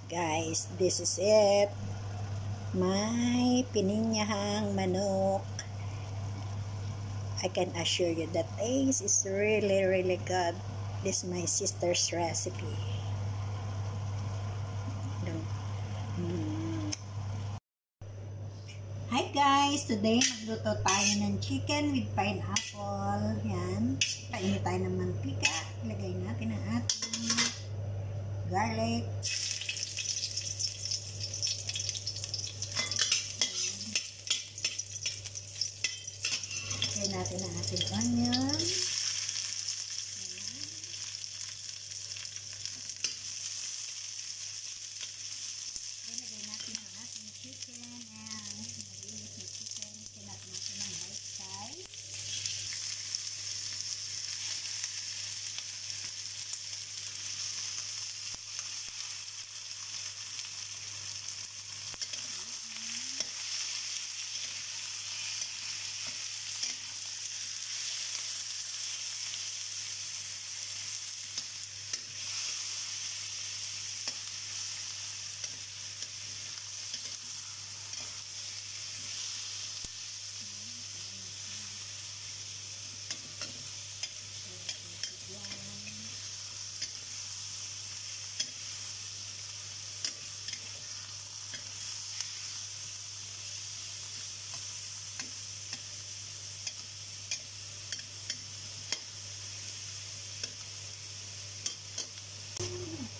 Guys, this is it. May pininyahang manok. I can assure you that taste is really good. This is my sister's recipe. Hi guys! Today magluto tayo ng chicken with pineapple. Yan. Kainit tayo ng mantika. Ilagay natin ang ating garlic. Ilagay natin ang ating onion. Ilagay natin ang ating chicken and malinis na chicken. Kinat natin ng bite size.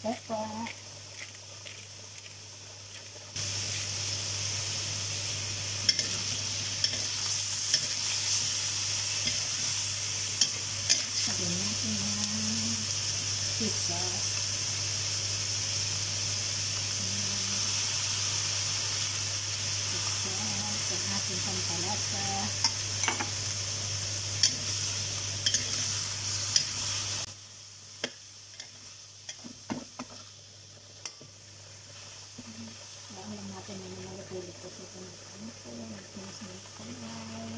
Pepper. Lagyan natin ng pizza. Pizza sa ating pampalasa. Lagyan natin ng mga luto sa pinakanto. Nagtinis ng kulay.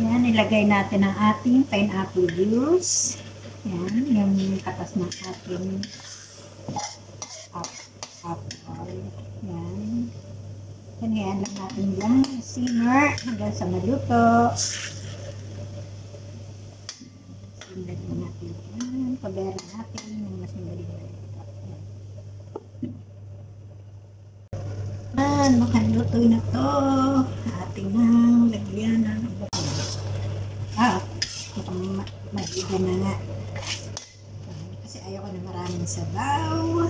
Yan, ilagay natin ang ating pineapple juice. Yan, yung katas ng ating apple. Yan. Ganyan lang natin yan. Simmer hanggang sa maluto. Simmer lang natin yan. Pabera natin ng mas madaling maluto. Yan, makaluto na to. Ating nang lagyan ng maiga na nga. Kasi ayoko na maraming sabaw.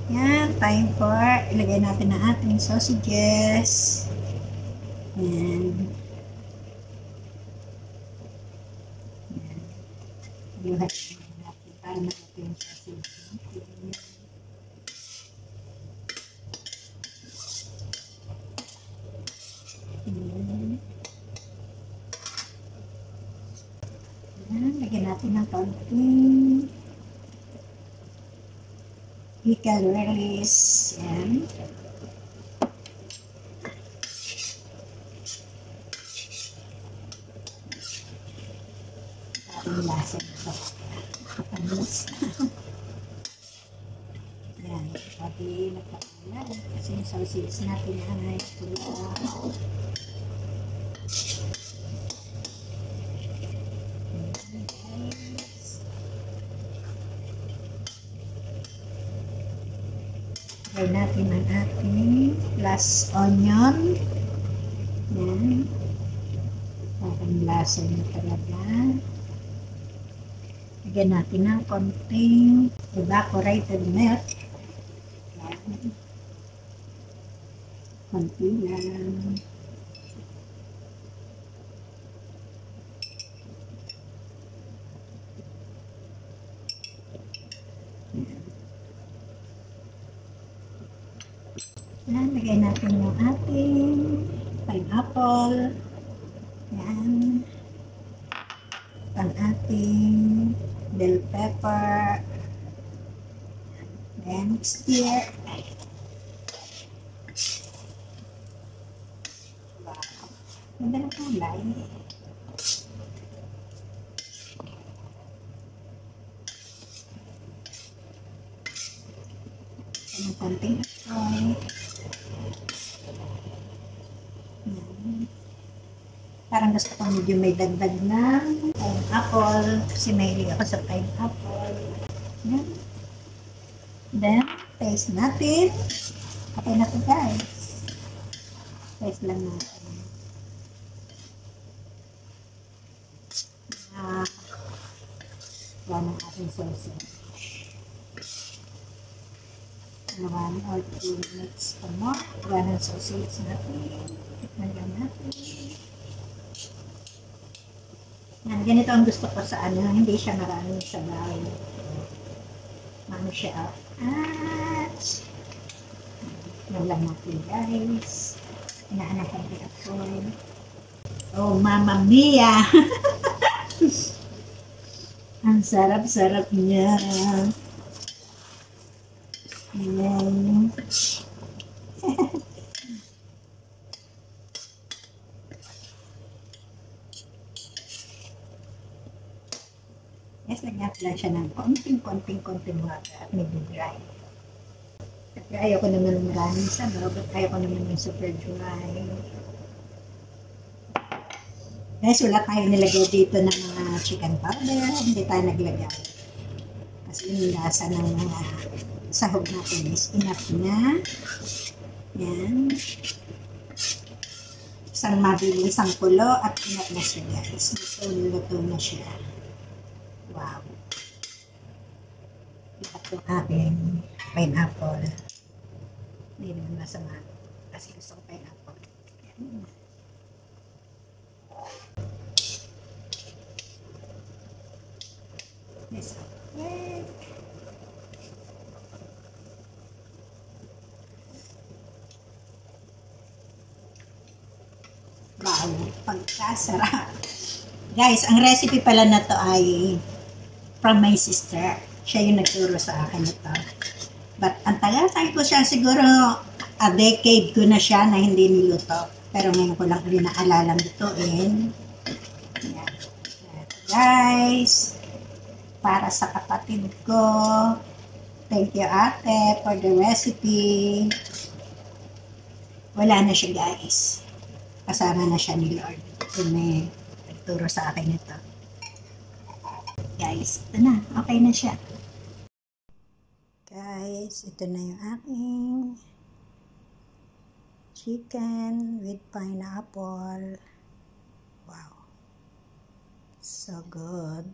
Yan, time for ilagay natin ang ating sausages. Yan. Yan. Iluhat natin para malaki yung sausage. Lagyan natin ng konting pickle relish. Yan. Parang lasa nito. Panis. Yan. Pati nagpapala. Kasi yung sausage natin ay pula. Lagay natin ang ating last onion. Yan. Parang lasa nyo talaga. Lagyan natin ng konting evaporated milk. Yan. Konti lang. Yan, lagay natin yung ating pineapple. Yan. Ang ating bell pepper. Then, stir. Wow. Ganda ng kulay. konting apoy. Yan. Parang gusto ko medyo may dagdag ng pineapple kasi mahilig ako sa pineapple. Yan. Then, taste natin. Okay na to guys. Taste lang natin. Yan ang ating sausage. 1 or 2 minutes pa more. Yan ang sausage natin. Tikman lang natin. Yan, ganito ang gusto ko sa ano. Hindi siya maraming sabaw. Ano siya. Yan lang natin guys. Inaanak ang apoy. Oh, Mamma Mia! Ang sarap-sarap niya. Ayan. Yes, lagyan lang siya ng konting water at medyo dry. Kasi ayoko naman maraming sabaw, but ayoko naman yung super dry. Guys, wala tayo nilagay dito ng mga chicken powder. Hindi tayo naglagay. Kasi yung lasa ng mga sahog natin is enough na. Yan. Isang mabilisang kulo at enough na siya guys. Luto na siya. Wow. Ito ang aking pineapple. Hindi naman masama. Kasi gusto ko pineapple. Yan. Yes. Okay. Wow, pagkasarap. Guys, ang recipe pala na to ay from my sister. Siya yung nagturo sa akin ito. But ang tagal ko siya, siguro a decade ko na siya na hindi niluto. Pero ngayon ko lang rin naalala lutuin. Yan. Guys, para sa kapatid ko, thank you ate for the recipe. Wala na siya guys. Kasama na siya ni Lord. Kung may nagturo sa akin ito. Guys, ito na. Okay na siya. Guys, ito na yung aking chicken with pineapple. Wow. So good.